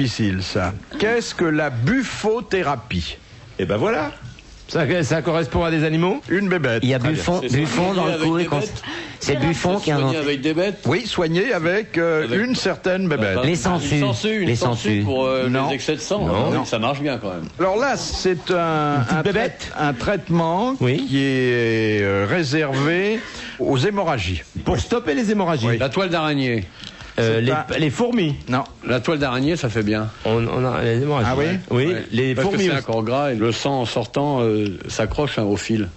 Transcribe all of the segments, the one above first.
difficile, ça. Qu'est-ce que la buffothérapie? Et ben voilà. Ça correspond à des animaux? Une bébête. Il y a Buffon dans le coup. C'est Buffon qui a soigné avec des bêtes. Oui, soigné avec une certaine bébête. Les sangsues. Une sangsue pour Non. les excès de sang. Non. Ça marche bien quand même. Alors là, c'est un traitement Oui. qui est réservé aux hémorragies. Pour stopper les hémorragies. La toile d'araignée. Les fourmis. Non. La toile d'araignée, ça fait bien. On a les hémorragies. Ah oui? Oui, Ouais. les Parce fourmis. que c'est un corps gras et le sang en sortant s'accroche au fil.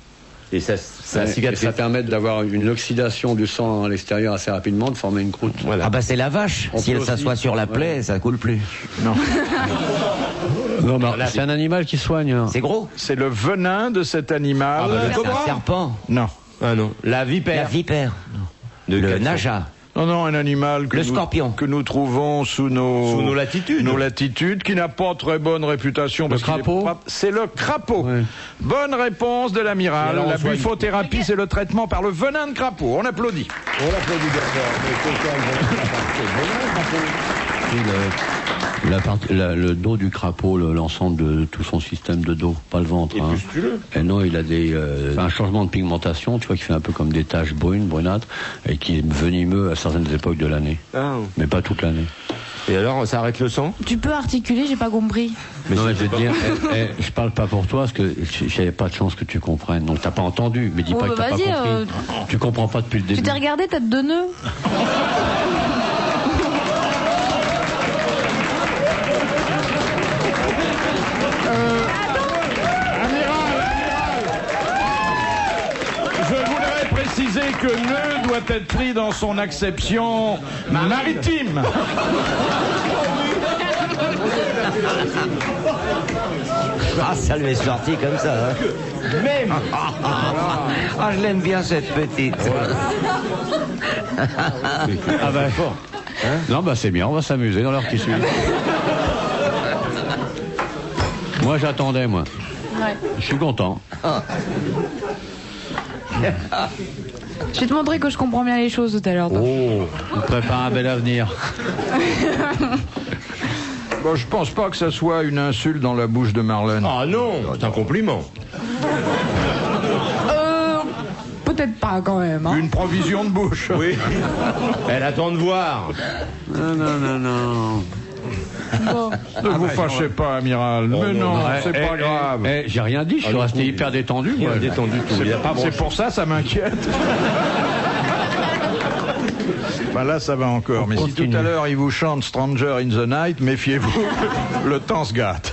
Et ça Et cicatrise. ça permet d'avoir une oxydation du sang à l'extérieur assez rapidement, de former une croûte. Voilà. Ah bah c'est la vache. On Si peut elle s'assoit aussi- sur la plaie, ça coule plus. Non, c'est un animal qui soigne. Hein. C'est gros. C'est le venin de cet animal. C'est un serpent. Non. Ah non, la La vipère. vipère. De Le quelle naja. Non, un animal Le scorpion. que nous trouvons sous nos latitudes. Nos latitudes, qui n'a pas très bonne réputation. Parce qu'il est crapaud pas- C'est le crapaud. Ouais. Bonne réponse de l'amiral. Et alors, on La soigne. buffothérapie, c'est le traitement par le venin de crapaud. On applaudit. On l'applaudit Le dos du crapaud, l'ensemble de tout son système de dos, pas le ventre. Hein. Et non, il a un changement de pigmentation, tu vois, qui fait un peu comme des taches brunâtres, et qui est venimeux à certaines époques de l'année, Ah. mais pas toute l'année. Et alors, ça arrête le sang? Tu peux articuler, j'ai pas compris. Mais non, mais je vais te dire, je parle pas pour toi, parce que j'avais pas de chance que tu comprennes. Donc t'as pas entendu, mais dis Oh, pas bah que t'as pas vas-y, compris. Tu comprends pas depuis le début. Tu t'es regardé, t'as 2 nœuds. Je voudrais préciser que nœud doit être pris dans son acception maritime. Ah, ça lui est sorti comme ça. Hein. Même. Ah, je l'aime bien cette petite. Ah bah fort. Non, bah c'est bien, on va s'amuser dans l'heure qui suit. Moi j'attendais, moi. Ouais. Je suis content. Je vais te montrer que je comprends bien les choses tout à l'heure. toi. Oh, on prépare un bel avenir. Bon, je pense pas que ça soit une insulte dans la bouche de Marlène. Ah non, c'est un compliment. Peut-être pas quand même. Hein. Une provision de bouche. Oui. Elle attend de voir. Non. Bon. Ne vous fâchez pas, amiral. Mais non, c'est pas grave. J'ai rien dit, je suis resté hyper détendu. Il Moi. a détendu tout. Il y a pas C'est pour ça, ça m'inquiète. Ben là, ça va encore. Mais si tout à l'heure, il vous chante Stranger in the Night, méfiez-vous, le temps se gâte.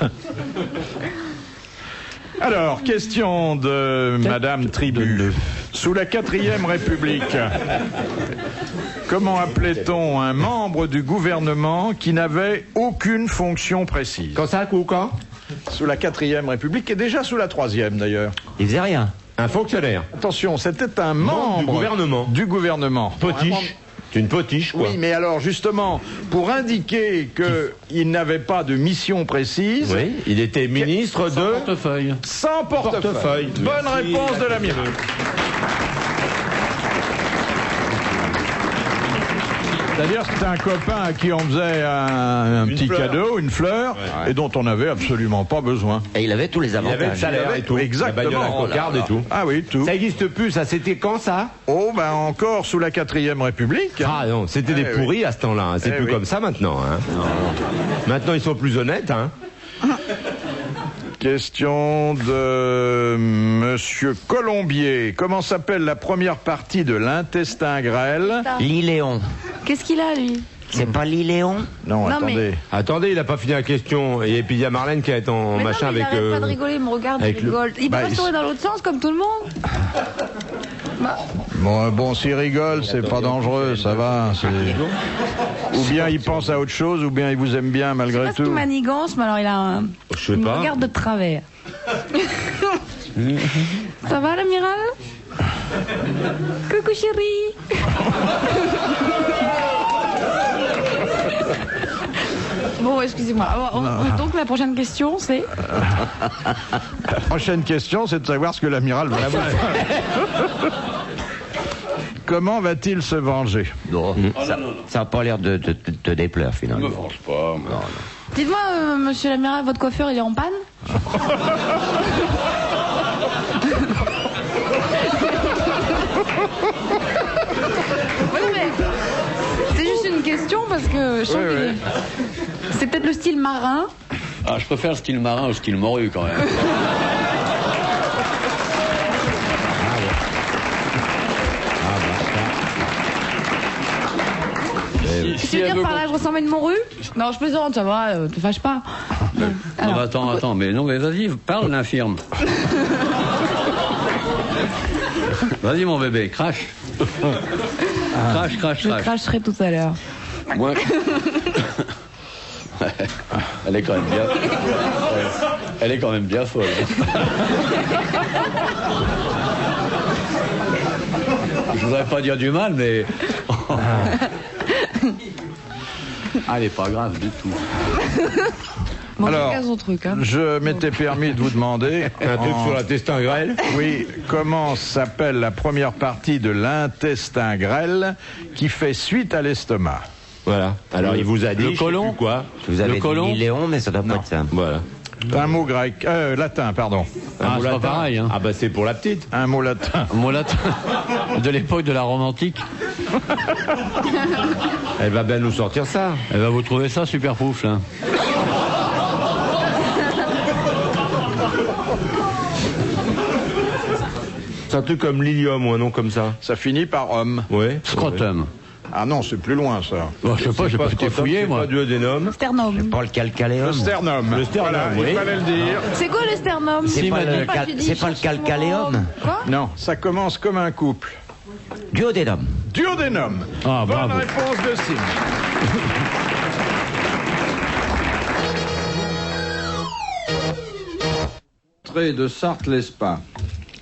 Alors, question de Madame Tribu. Sous la 4e République, comment appelait-on un membre du gouvernement qui n'avait aucune fonction précise? Quand ça ou quand? Sous la 4e République et déjà sous la 3e d'ailleurs. Il faisait rien. Un fonctionnaire. Attention, c'était un membre du gouvernement. Du gouvernement. Potiche. C'est une potiche, quoi. Oui, mais alors justement, pour indiquer qu'il n'avait pas de mission précise, Oui, il était ministre de... Portefeuille. sans portefeuille. Bonne réponse de l'amiral. C'est-à-dire que c'était un copain à qui on faisait un petit fleur. cadeau, une fleur, et dont on n'avait absolument pas besoin. Et il avait tous les Il avait le avantages. salaire et tout. Exactement. La bagnole à cocarde et tout. Ah oui, tout. Ça n'existe plus, ça. C'était quand, ça? Oh, ben encore sous la 4e République. Ah non, c'était des oui. pourris à ce temps-là. Hein. C'est Eh plus oui. comme ça maintenant. Hein. Maintenant, ils sont plus honnêtes. Hein. Question de Monsieur Colombier. Comment s'appelle la première partie de l'intestin grêle? L'iléon. Qu'est-ce qu'il a, lui? C'est pas l'iléon? Non, Non, attendez. Attendez, il a pas fini la question. Et puis il y a Marlène qui est en Mais machin non, mais avec. il arrête pas de rigoler, il me regarde, il avec le- rigole. Il peut Bah, pas se tourner dans l'autre sens comme tout le monde. Bon, s'il rigole, c'est pas dangereux, ça va. Ou bien il pense à autre chose, ou bien il vous aime bien malgré Parce qu'il tout. manigance, mais alors il a un... Je sais il me pas. regarde de travers. Ça va, l'amiral? Coucou, chérie. Bon, excusez-moi. Donc, la prochaine question, c'est... La prochaine question, c'est de savoir ce que l'amiral va faire. Comment va-t-il se venger? Non, ça n'a pas l'air de te déplaire finalement. Ne me force pas. Dites-moi, monsieur l'amiral, votre coiffeur, il est en panne? Ouais, mais c'est juste une question parce que je sens c'est peut-être le style marin. Ah, je préfère le style marin au style morue quand même. Tu veux dire par là, je ressemble à une morue? Non, je plaisante, ça va, te fâche pas. Non, attends, mais vas-y, parle l'infirme. Vas-y mon bébé, crache. Crache. Je cracherai tout à l'heure. Moi... Elle est quand même bien... Elle est quand même bien folle. Je voudrais pas dire du mal, mais... Ah, elle est pas grave du tout. Bon, Alors, son truc, hein. je m'étais permis de vous demander... Un truc sur l'intestin grêle. Oui, comment s'appelle la première partie de l'intestin grêle qui fait suite à l'estomac? Voilà. Alors il vous a dit le côlon, quoi? Vous avez Le côlon dit Léon, mais ça doit pas être ça. Voilà. Un mot grec, latin, pardon. Ah, mot c'est pas latin. pareil, hein. Ah bah c'est pour la petite. Un mot latin. Mon latin de l'époque de la Rome antique. Elle va bien nous sortir ça. Elle va vous trouver ça super pouf, là. C'est un truc comme l'ilium ou un nom comme ça. Ça finit par homme. Ouais. Scrotum. Ah non, c'est plus loin ça. Bon, je sais pas, j'ai pas été fouillé, moi. Pas duodénum. Sternum. Pas le calcaléum. Le sternum. Le sternum, Voilà, oui. il fallait le dire. C'est quoi le sternum? C'est pas, le Pas, cal- tu dis, c'est pas le cherche calcaléum. Quoi? Non, ça commence comme un couple. Duodénum. Duodénum. Ah, Bonne bravo. réponse de Sim. Entrée de Sarthe-Lespa.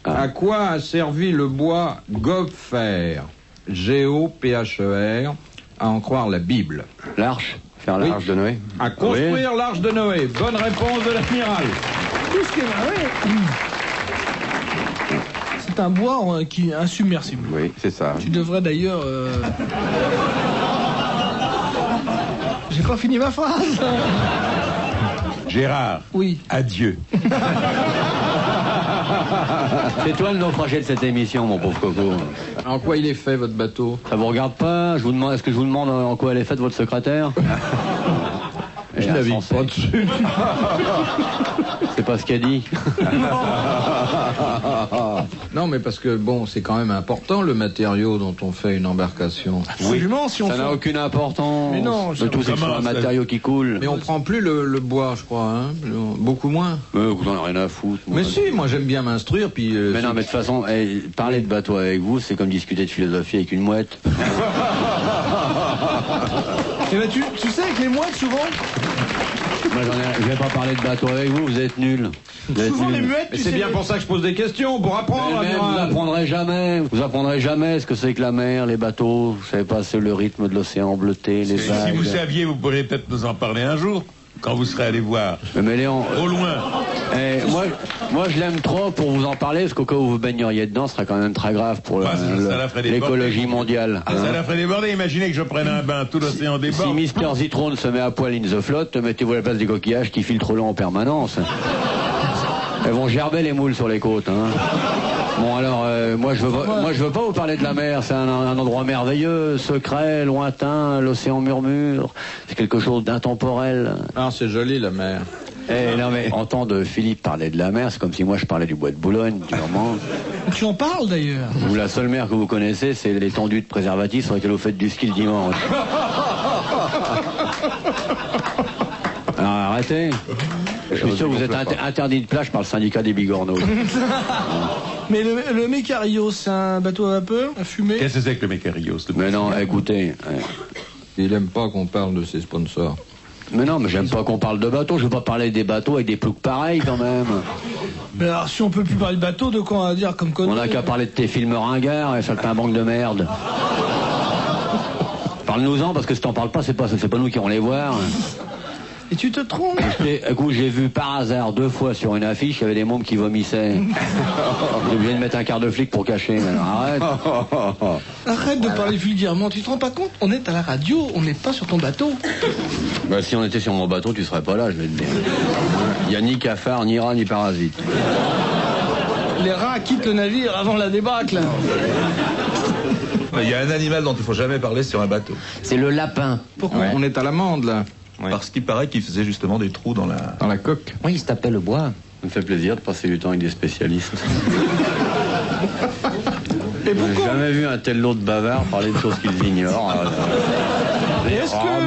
À quoi a servi le bois Gopher? G-O-P-H-E-R, à en croire la Bible. L'arche. Faire l'arche de Noé. À construire l'arche de Noé. Bonne réponse de l'amiral. Tout ce qui est c'est un bois qui est insubmersible. Oui, c'est ça. Tu devrais d'ailleurs... J'ai pas fini ma phrase. Gérard. Oui. Adieu. C'est toi le naufragé de cette émission, mon pauvre Coco. En quoi il est fait, votre bateau? Ça vous regarde pas? Je vous demande, est-ce que je vous demande en quoi elle est faite, votre secrétaire? Je navigue pas dessus. C'est pas ce qu'elle dit. Non, mais parce que, bon, c'est quand même important, le matériau dont on fait une embarcation. Absolument, si on Ça fait... n'a aucune importance. Mais non, le tout, c'est que c'est un matériau qui coule. Mais on prend plus le bois, je crois, hein? Beaucoup moins. Vous en avez rien à foutre. Mais si, moi j'aime bien m'instruire, puis... Mais non, mais de toute façon, parler de bateau avec vous, c'est comme discuter de philosophie avec une mouette. Eh ben, tu sais, avec les mouettes, souvent... Moi, je vais pas parler de bateau avec vous, vous êtes nuls. Vous êtes Souvent, les nuls. muettes, Mais tu c'est sais... bien pour ça que je pose des questions, pour apprendre, Mais même, amiral. vous apprendrez jamais ce que c'est que la mer, les bateaux, vous savez pas, c'est le rythme de l'océan bleuté, les vagues. Si vous saviez, vous pourriez peut-être nous en parler un jour, quand vous serez allé voir. Mais Léon, Au loin. moi je l'aime trop pour vous en parler, parce qu'au cas où vous baigneriez dedans, ce serait quand même très grave pour Bah, ça la ferait déborder. l'écologie mondiale. Ah, ça la ferait déborder. Imaginez que je prenne un bain, tout l'océan Si déborde. Mister Zitrone se met à poil in the flotte, mettez-vous à la place des coquillages qui filtrent l'eau en permanence. Elles vont gerber les moules sur les côtes. Hein. Bon alors, moi je veux pas vous parler de la mer. C'est un endroit merveilleux, secret, lointain. L'océan murmure. C'est quelque chose d'intemporel. Ah, c'est joli, la mer. Non mais entendre Philippe parler de la mer, c'est comme si moi je parlais du bois de Boulogne, du Normand. Tu en parles, d'ailleurs. Ou la seule mer que vous connaissez, c'est l'étendue de préservatifs sur laquelle vous faites du ski le dimanche. Alors arrêtez. Je suis sûr que vous êtes interdit de plage par le syndicat des bigorneaux. Mais le Mécario, c'est un bateau à vapeur, à fumer. Qu'est-ce que c'est que le Mécario? Mais non, écoutez. Il aime pas qu'on parle de ses sponsors. Mais non, mais j'aime pas qu'on parle de bateaux. Je veux pas parler des bateaux avec des ploucs pareils quand même. Mais alors, si on peut plus parler de bateau, de quoi on va dire comme connerie? On a qu'à parler de tes films ringards et saltimbanque de merde. Parle-nous-en parce que si t'en parles pas, c'est pas nous qui allons les voir. Et tu te trompes. Écoute, j'ai vu par hasard 2 fois sur une affiche, il y avait des mômes qui vomissaient. J'ai obligé de mettre un quart de flic pour cacher. Arrête. Arrête de parler vulgairement, tu te rends pas compte? On est à la radio, on n'est pas sur ton bateau. Bah, si on était sur mon bateau, tu serais pas là, je vais te dire. Il n'y a ni cafard, ni rat, ni parasite. Les rats quittent le navire avant la débâcle. Il y a un animal dont il faut jamais parler sur un bateau. C'est le lapin. Pourquoi on est à l'amende, là? Parce qu'il paraît qu'il faisait justement des trous dans la coque. Oui, il se tapait le bois. Ça me fait plaisir de passer du temps avec des spécialistes. Et pourquoi? J'ai jamais vu un tel lot de bavards parler de choses qu'ils ignorent.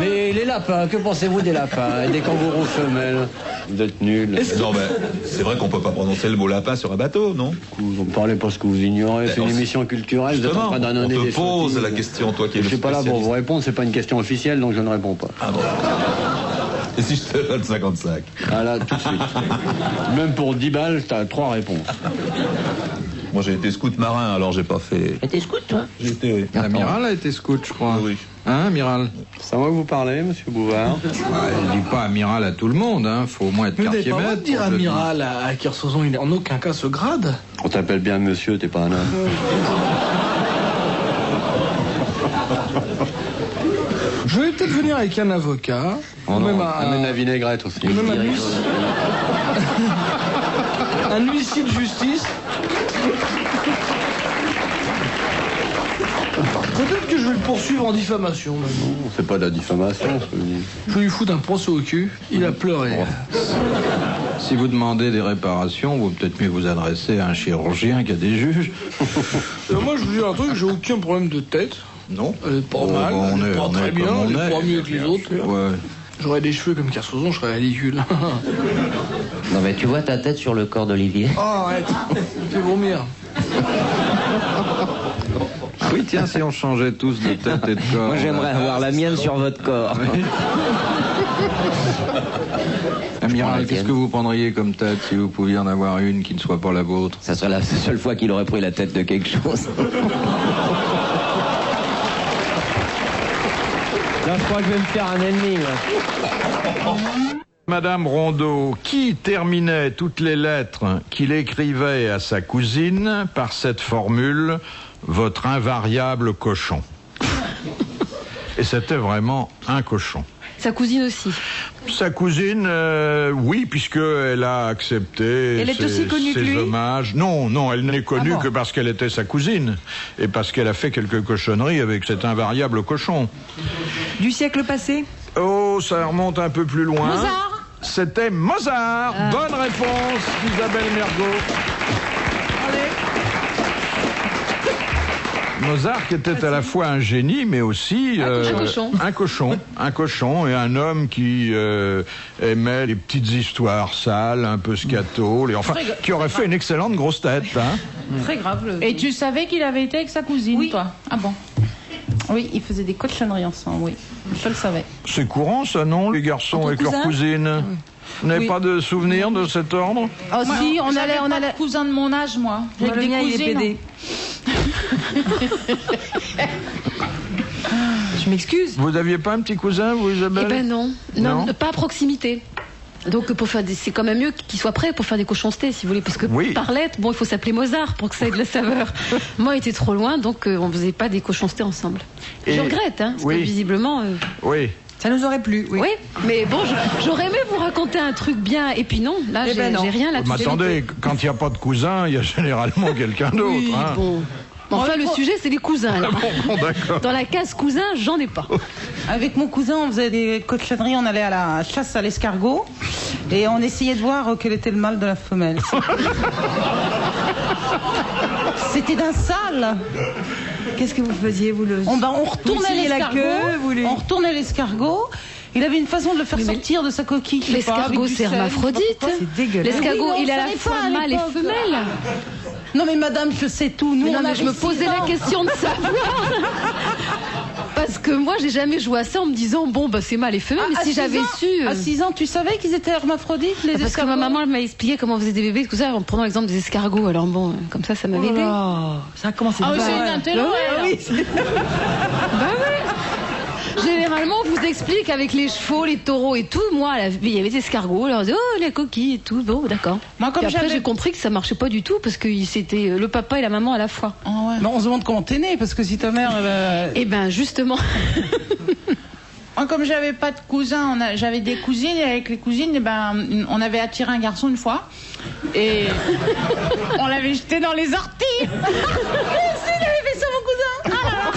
Mais les lapins, que pensez-vous des lapins et des kangourous femelles? Vous êtes nuls. Non, mais c'est vrai qu'on peut pas prononcer le mot lapin sur un bateau, non? Vous ne parlez pas ce que vous ignorez, c'est une émission culturelle, vous êtes en train d'annoncer on des te pose sottises. la question, toi qui es Je le suis pas là pour spécialiste. vous répondre, c'est pas une question officielle, donc je ne réponds pas. Ah bon? Et si je te donne 55? Ah là, tout de suite. Même pour 10 balles, t'as 3 réponses. Moi j'ai été scout marin, alors j'ai pas fait... Et t'es scout, toi? J'ai été, oui. L'amiral a été scout, je crois. Oui. Hein, amiral? C'est à moi que vous parlez, monsieur Bouvard? Je dis pas amiral à tout le monde, hein. Faut au moins être Mais vous n'avez quartier pas le droit de maître. dire pour le amiral à Kersozon, il est en aucun cas ce grade. On t'appelle bien monsieur, t'es pas un homme. Je vais peut-être venir avec un avocat. Oh ou non, même amène la vinaigrette aussi. même un huissier de justice. Peut-être que je vais le poursuivre en diffamation maintenant. C'est pas de la diffamation, ce que je dis. Je vais lui foutre un procès au cul. Il a pleuré. Si vous demandez des réparations, vaut peut-être mieux vous adresser à un chirurgien qu'à des juges. Moi, je vous dis un truc, j'ai aucun problème de tête. Non. Elle est pas Oh, mal, bon, elle est pas on très est bien, comme on elle est est. pas mieux que les autres. Ouais. J'aurais des cheveux comme Kersozon, je serais ridicule. Non, mais tu vois ta tête sur le corps d'Olivier. Oh, arrête. Fais vomir. Oui, tiens, si on changeait tous de tête et de corps. Moi, j'aimerais avoir la mienne sur votre corps. Amiral, qu'est-ce que vous prendriez comme tête si vous pouviez en avoir une qui ne soit pas la vôtre? Ça serait la seule fois qu'il aurait pris la tête de quelque chose. Là, je crois que je vais me faire un ennemi, là. Madame Rondeau, qui terminait toutes les lettres qu'il écrivait à sa cousine par cette formule « votre invariable cochon ». Et c'était vraiment un cochon. Sa cousine aussi. Sa cousine, oui, puisqu'elle a accepté Elle est aussi connue que ses lui hommages. Non, non, elle n'est connue que parce qu'elle était sa cousine et parce qu'elle a fait quelques cochonneries avec cet invariable cochon. Du siècle passé? Oh, ça remonte un peu plus loin. Mozart? C'était Mozart. Bonne réponse d'Isabelle Mergo. Mozart qui était à la fois un génie mais aussi un cochon et un homme qui aimait les petites histoires sales, un peu scato, qui aurait fait une excellente grosse tête. Hein. Très grave. Et tu savais qu'il avait été avec sa cousine, Oui. toi? Ah bon? Oui, ils faisaient des cochonneries ensemble, oui. Je le savais. C'est courant ça, non, les garçons avec leurs cousines? Vous n'avez pas de souvenir de cet ordre? Oh si, on allait cousin de mon âge, moi. Avec des cousines. Je m'excuse. Vous n'aviez pas un petit cousin, vous, Isabelle? Eh ben non, pas à proximité. Donc pour faire c'est quand même mieux qu'il soit prêt pour faire des cochoncetés, si vous voulez, parce que par lettre, bon, il faut s'appeler Mozart pour que ça ait de la saveur. Moi, il était trop loin, donc on faisait pas des cochoncetés ensemble. Je regrette, hein, parce que visiblement. Oui. Ça nous aurait plu, oui. Oui, mais bon, j'aurais aimé vous raconter un truc bien, et puis non, là, j'ai rien là-dessus. Mais attendez, quand il n'y a pas de cousin, il y a généralement quelqu'un d'autre. Oui, hein. bon. Enfin, le sujet, c'est les cousins. Là. Bon, d'accord. Dans la case cousin, j'en ai pas. Avec mon cousin, on faisait des cochonneries, on allait à la chasse à l'escargot et on essayait de voir quel était le mâle de la femelle. C'était d'un sale. Qu'est-ce que vous faisiez, vous le... On retournait l'escargot. On retournait l'escargot. Il avait une façon de le faire sortir de sa coquille. L'escargot, c'est hermaphrodite. C'est dégueulasse. L'escargot, il a la fois mâle et femelle. Non mais madame, je sais tout. Nous, mais je me posais la question de savoir. Parce que moi, j'ai jamais joué à ça en me disant, bon, bah c'est mâle et femelle, mais si j'avais su... À 6 ans, tu savais qu'ils étaient hermaphrodites, les escargots? Parce que ma maman, elle m'a expliqué comment on faisait des bébés, tout ça, en prenant l'exemple des escargots. Alors bon, comme ça m'avait aidé. Ça a commencé. Ah oui, c'est une intello, oui. J'ai les généralement, on vous explique avec les chevaux, les taureaux et tout. Moi, il y avait des escargots, on leur disait, oh, les coquilles et tout. Bon, d'accord. Moi, comme après, j'ai compris que ça marchait pas du tout parce que c'était le papa et la maman à la fois. Oh, ouais. Mais on se demande comment t'es né, parce que si ta mère... Eh ben, justement. Moi, comme j'avais pas de cousins, j'avais des cousines, et avec les cousines, eh ben, on avait attiré un garçon une fois, et on l'avait jeté dans les orties. Il avait fait ça, mon cousin. Ah là là.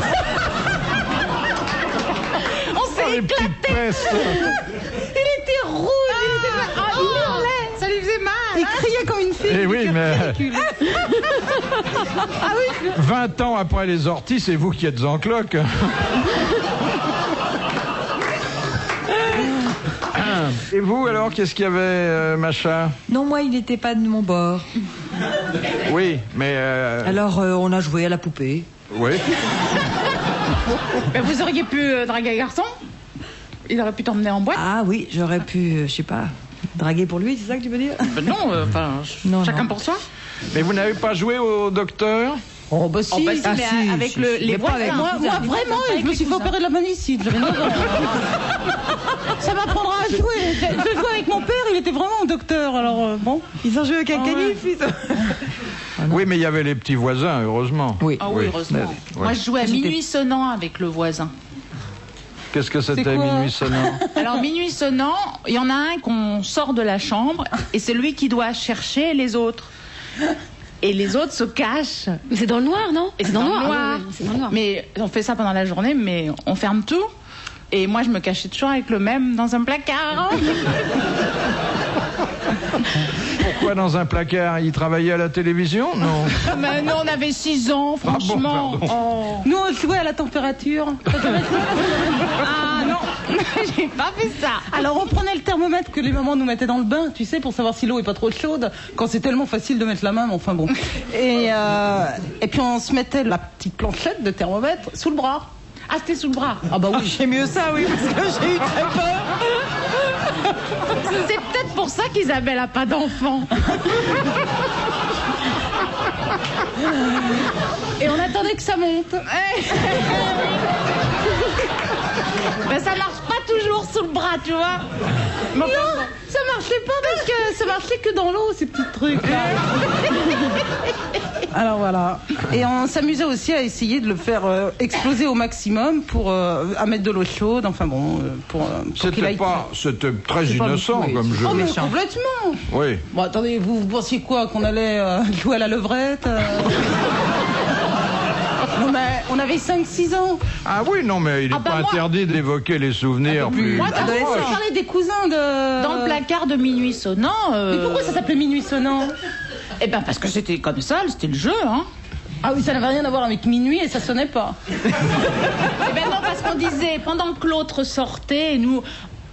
On s'est éclaté. Il était rouge, il hurlait, ça lui faisait mal. Il criait comme une fille. Eh oui, mais... Ah oui. 20 ans après les orties, c'est vous qui êtes en cloque. Et vous, alors, qu'est-ce qu'il y avait, Macha? Non, moi, il n'était pas de mon bord. Oui, mais... Alors, on a joué à la poupée. Oui. Mais vous auriez pu draguer un garçon? Il aurait pu t'emmener en boîte? Ah oui, j'aurais pu, je sais pas, draguer pour lui, c'est ça que tu veux dire? Non, chacun pour soi. Mais vous n'avez pas joué au docteur? Oh bah si, mais avec les voisins. Moi vraiment, je me suis fait opérer de la manicide. Ça m'apprendra à jouer. Je jouais avec mon père, il était vraiment un docteur. Alors bon. Ils ont joué avec un canif, Oui, mais il y avait les petits voisins, heureusement. Oui. Ah oui, heureusement. Oui. Moi, je jouais à minuit sonnant avec le voisin. Qu'est-ce que c'était, minuit sonnant? Alors, minuit sonnant, il y en a un qu'on sort de la chambre et c'est lui qui doit chercher les autres. Et les autres se cachent. C'est dans le noir, non? Et c'est dans le noir. Ah, oui, c'est dans le noir. Mais on fait ça pendant la journée, mais on ferme tout. Et moi, je me cachais toujours avec le même dans un placard. Pourquoi dans un placard? Il travaillait à la télévision? Non. Mais non, on avait 6 ans, franchement. Ah bon, Nous, on jouait à la température. Ah non, j'ai pas fait ça. Alors, on prenait le thermomètre que les mamans nous mettaient dans le bain, tu sais, pour savoir si l'eau est pas trop chaude, quand c'est tellement facile de mettre la main, mais enfin bon. Et puis, on se mettait la petite planchette de thermomètre sous le bras. Ah, c'était sous le bras? Ah bah oui, j'ai mieux ça, oui, parce que j'ai eu très peur. C'est peut-être pour ça qu'Isabelle a pas d'enfant. Et on attendait que ça monte. Ben ça marche pas toujours sous le bras, tu vois. Non, ça marchait pas parce que ça marchait que dans l'eau, ces petits trucs là. Alors voilà. Et on s'amusait aussi à essayer de le faire exploser au maximum pour à mettre de l'eau chaude. Enfin bon, pour c'était très innocent comme jeu. Oh mais complètement. Oui. Bon attendez, vous pensiez quoi, qu'on allait jouer à la levrette? Non mais on avait 5-6 ans. Ah oui, non mais il n'est pas interdit d'évoquer les souvenirs plus... Moi, on parlait des cousins dans le placard de minuit sonnant. Mais pourquoi ça s'appelait minuit sonnant? Eh ben parce que c'était comme ça, c'était le jeu, hein. Ah oui, ça n'avait rien à voir avec minuit et ça sonnait pas. Eh ben non, parce qu'on disait, pendant que l'autre sortait, nous...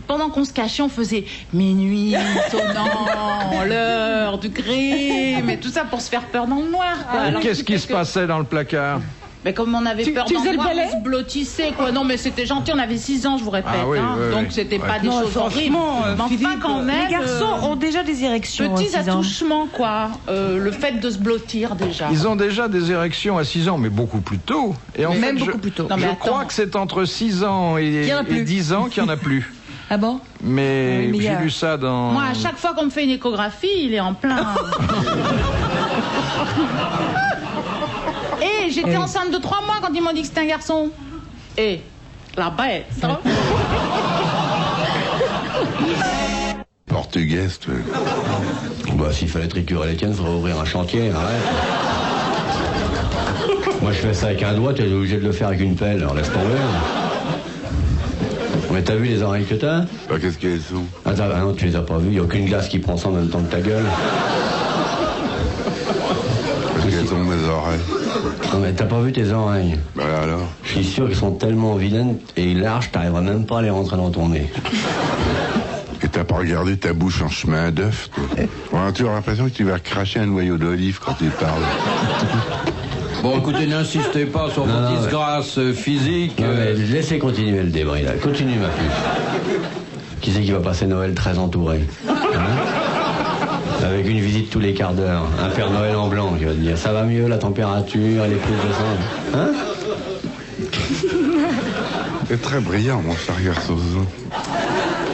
Pendant qu'on se cachait, on faisait minuit sonnant, l'heure du crime, et tout ça pour se faire peur dans le noir. Qu'est-ce qui se passait dans le placard? Mais comme on avait peur dans le noir, on se blottissait, quoi. Non, mais c'était gentil, on avait 6 ans, je vous répète. Ah oui, hein. oui, donc c'était pas des choses horribles. Mais enfin, quand même. Les garçons ont déjà des érections. Petits attouchements, quoi. Le fait de se blottir, déjà. Ils ont déjà des érections à 6 ans, mais beaucoup plus tôt. Et en fait, beaucoup plus tôt. Je crois que c'est entre 6 ans et 10 ans qu'il n'y en a plus. Ah bon? Mais j'ai lu ça dans... Moi, à chaque fois qu'on me fait une échographie, il est en plein... Et j'étais enceinte de 3 mois quand ils m'ont dit que c'était un garçon. Et la bête, hein. Portugaise, tu veux. Bah, s'il fallait tricurer les tiennes, il faudrait ouvrir un chantier, arrête. Moi, je fais ça avec un doigt, t'es obligé de le faire avec une pelle, alors laisse tomber. Mais t'as vu les oreilles que t'as? Bah, qu'est-ce qu'elles sont? Attends, ah non, tu les as pas vues, il n'y a aucune glace qui prend ça en même temps que ta gueule. Parce qu'elles sont mes oreilles. Non mais t'as pas vu tes oreilles? Bah alors? Je suis sûr qu'elles sont tellement vilaines et larges, t'arriveras même pas à les rentrer dans ton nez. Et t'as pas regardé ta bouche en chemin d'œuf, toi? Ouais, tu as l'impression que tu vas cracher un noyau d'olive quand tu parles. Bon, écoutez, n'insistez pas sur vos disgrâces physiques. Laissez continuer le débris, là. Continue, ma puce. Qui c'est qui va passer Noël très entouré, hein? Avec une visite tous les quarts d'heure. Un Père Noël en blanc qui va te dire ça va mieux, la température, les prises de sang. Hein? C'est très brillant, mon cher Kersozon.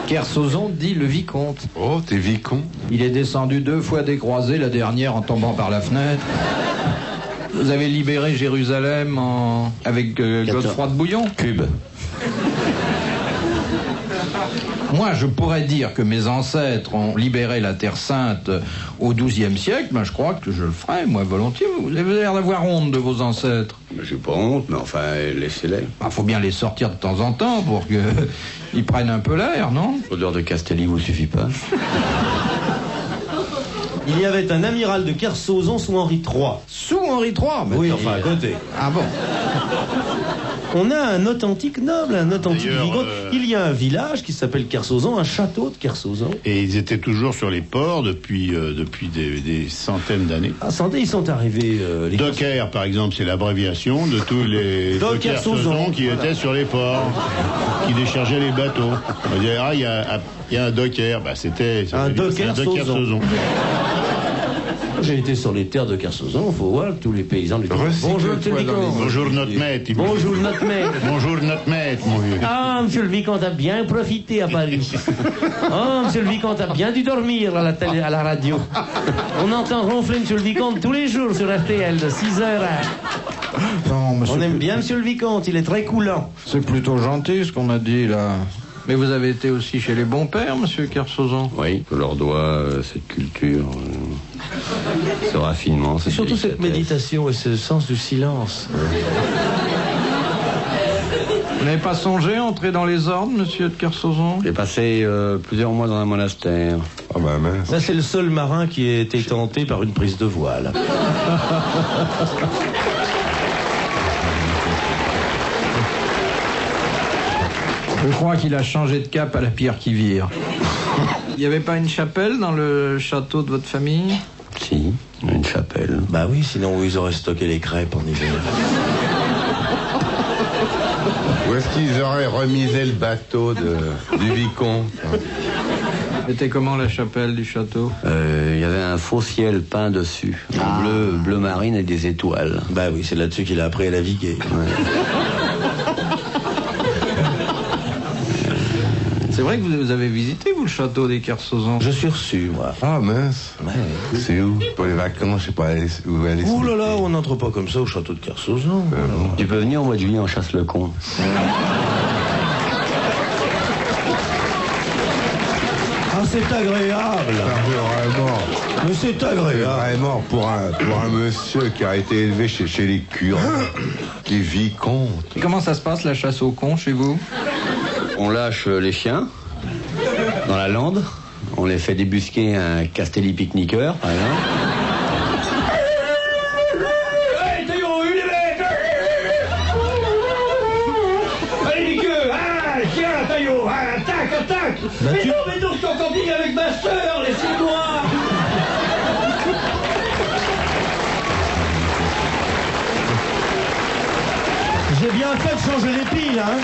Kersozon dit le vicomte. Oh, t'es vicomte. Il est descendu 2 fois décroisé, la dernière en tombant par la fenêtre. Vous avez libéré Jérusalem avec Godefroy de Bouillon. Cube. Moi, je pourrais dire que mes ancêtres ont libéré la Terre Sainte au XIIe siècle, mais je crois que je le ferai, moi, volontiers. Vous avez l'air d'avoir honte de vos ancêtres. J'ai pas honte, mais enfin, laissez-les. Faut bien les sortir de temps en temps pour qu'ils prennent un peu l'air, non? L'odeur de Castelli vous suffit pas? Il y avait un amiral de Kersozon sous Henri III. Sous Henri III? Oui, enfin à côté. Ah bon? On a un authentique noble, un authentique D'ailleurs, vicomte. Il y a un village qui s'appelle Kersozon, un château de Kersozon. Et ils étaient toujours sur les ports depuis des centaines d'années. À Santé, ils sont arrivés... Docker, par exemple, c'est l'abréviation de tous les Kersozon qui étaient sur les ports, qui déchargeaient les bateaux. On va dire, il y a un Docker. Bah, c'était un Docker Kersozon. J'ai été sur les terres de Kersozon, il faut voir tous les paysans du Bonjour, monsieur le vicomte. Bonjour, notre maître. Bonjour, notre maître. Bonjour, notre maître, mon vieux. Ah, monsieur le vicomte a bien profité à Paris. Ah, monsieur le vicomte a bien dû dormir à la radio. On entend ronfler monsieur le vicomte tous les jours sur RTL de 6h à... Non, On aime bien monsieur le vicomte, il est très coulant. C'est plutôt gentil ce qu'on a dit, là. Mais vous avez été aussi chez les bons pères, monsieur Kersozon? Oui, je leur dois cette culture, ce raffinement. C'est surtout cette méditation et ce sens du silence. Vous n'avez pas songé à entrer dans les ordres, monsieur de Kersozon? J'ai passé plusieurs mois dans un monastère. Ah bah mince. Ça, c'est le seul marin qui a été tenté par une prise de voile. Je crois qu'il a changé de cap à la pierre qui vire. Il n'y avait pas une chapelle dans le château de votre famille? Si, une chapelle. Bah oui, sinon ils auraient stocké les crêpes en hiver. Où est-ce qu'ils auraient remisé le bateau du vicomte? C'était comment la chapelle du château? Il y avait un faux ciel peint dessus, en bleu marine et des étoiles. Bah oui, c'est là-dessus qu'il a appris à naviguer. Ouais. C'est vrai que vous avez visité, vous, le château des Kersozon? Je suis reçu, moi. Ah mince. Ouais. C'est où? Pour les vacances, je sais pas où aller. Ouh là là, on n'entre pas comme ça au château de Kersozon. Tu peux venir au mois de juillet en Chasse-le-Con. Ah, c'est agréable. Vraiment. Mais c'est agréable. Vraiment, pour un monsieur qui a été élevé chez les curés, qui est vicomte. Et comment ça se passe, la chasse au con, chez vous? On lâche les chiens dans la lande. On les fait débusquer un Castelli pique-niqueur, par exemple. Hey, Taillot, une allez, les queues, ah, tiens, Taillot, ah, attaque. Mais non, je t'en camping avec ma soeur, laissez-moi. J'ai bien fait de changer les piles, hein.